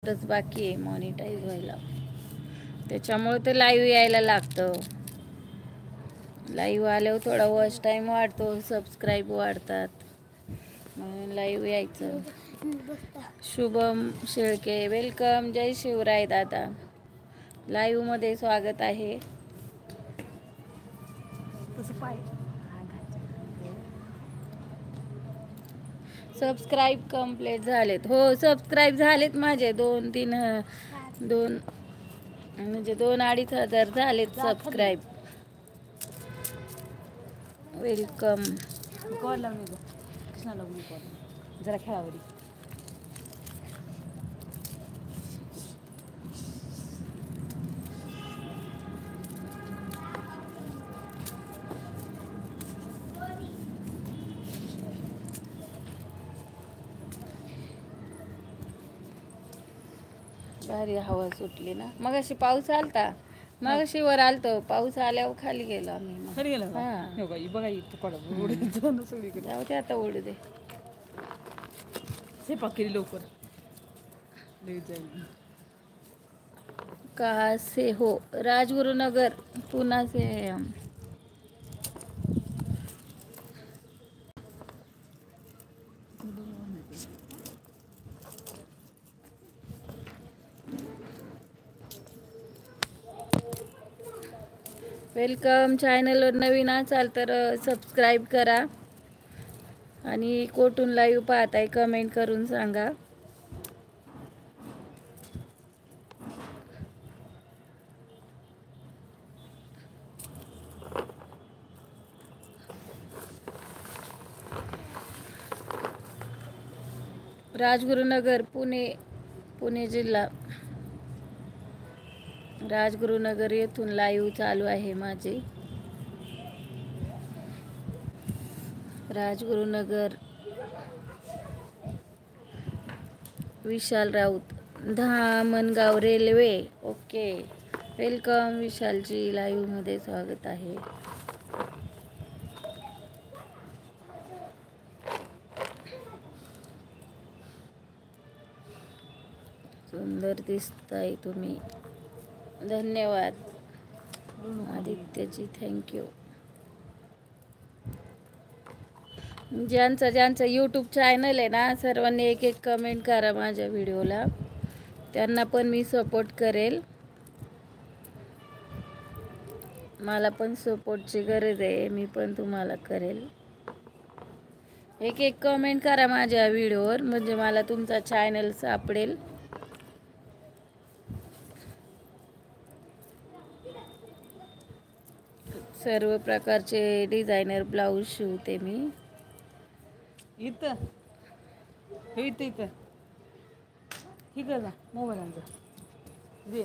तरच बाकी आहे मॉनिटाईज व्हायला, त्याच्यामुळे ते लाईव्ह यायला लागतं. लाईव्ह आल्यावर थोडा वॉच टाईम वाढतो, सबस्क्राईब वाढतात, म्हणून लाईव्ह यायचं. शुभम शेळके वेलकम, जय शिवराय दादा, लाईव्हमध्ये स्वागत आहे. सबस्क्राईब कंप्लीट झालेत. हो, सबस्क्राईब झालेत माझे 2-3 2 म्हणजे 2-2.5 हजार झालेत सबस्क्राईब. वेलकम. जरा खेळावरी भारी हवा सुटली ना. मग अशी पाऊस आलता, मग अशी वर आलतो, पाऊस आल्यावर खाली गेलो आम्ही. खाली गेलो. हा बघा जाऊ दे आता, उडू दे. स्वयंपाक केली लवकर. कहाँ से हो? राजगुरुनगर पुणे से है हम. वेलकम. चॅनलवर नवीन असाल तर सबस्क्राईब करा आणि कोठून लाईव्ह पाहताय कमेंट करून सांगा. राजगुरुनगर पुणे जिल्हा. राजगुरुनगर येथून लाईव्ह चालू आहे माझे. Rajgurunagar. Vishal Raut, Dhamangaon railway. Okay, welcome Vishalji, live मध्ये स्वागत आहे. सुंदर दिसताय तुम्ही, धन्यवाद आदित्यजी, थँक्यू. ज्यांचं यूट्यूब चॅनल आहे ना, सर्वांनी एक कमेंट करा माझ्या व्हिडिओला, त्यांना पण मी सपोर्ट करेल. मला पण सपोर्टची गरज आहे, मी पण तुम्हाला करेल. एक कमेंट करा माझ्या व्हिडिओवर, म्हणजे मला तुमचा चॅनल सापडेल. सर्व प्रकारचे डिझायनर ब्लाऊज शिवते मी. इथं ठीक आहे, मोबाईल आणतो दे,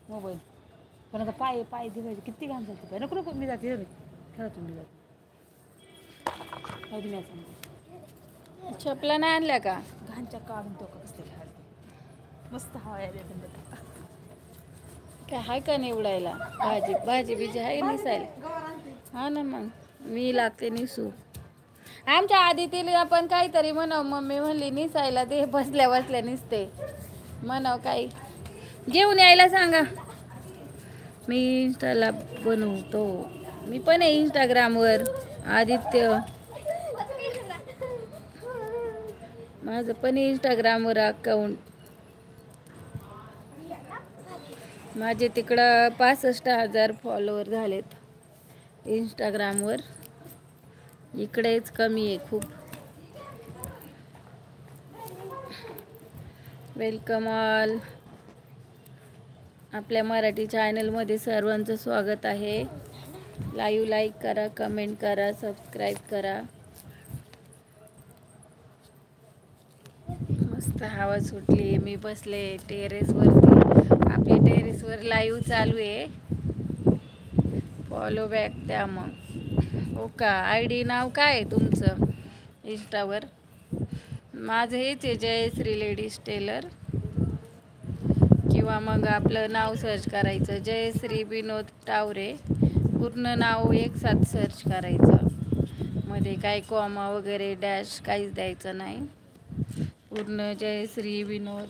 मोबाईल पण आता पाय दिवायचे किती घाण जाते. पाय नको नको, मी जाते खेळा, तुम्ही जाते. चपला नाही आणल्या का? घाणच्या काढून तो का कसले खेळायला, मस्त हवा यायला. काय हाय का निवडायला? भाजी बिजी आहे निसायला? हा ना, मग मी लागते निसू. आमच्या आदितीला आपण काहीतरी म्हणाव, मम्मी म्हणली निसायला दे, बसल्या बसल्या निसते म्हणाव. काही घेऊन यायला सांगा, मी इंस्टाला बनवतो. मी पण आहे इंस्टाग्रामवर, आदित्य. माझं पण इंस्टाग्रामवर अकाउंट. माझे तिकडं 65,000 फॉलोअर झालेत इंस्टाग्रामवर. इकडेच कमी आहे खूप. Welcome all. आपल्या मराठी चॅनलमध्ये सर्वांचं स्वागत आहे. लाईव्ह लाईक करा, कमेंट करा, सबस्क्राईब करा. मस्त हवा सुटली, मी बसले टेरेसवरती. आपल्या टेरेसवर लाईव्ह चालू आहे, फॉलो बॅक द्या मग. हो का, ID नाव काय आहे तुमचं इंस्टावर? माझं हेच आहे, जयश्री लेडीज टेलर. किंवा मग आपलं नाव सर्च करायचं, जयश्री विनोद टावरे. पूर्ण नाव एक साथ सर्च करायचं, मध्ये काही कॉमा वगैरे डॅश काहीच द्यायचं नाही. पूर्ण जयश्री विनोद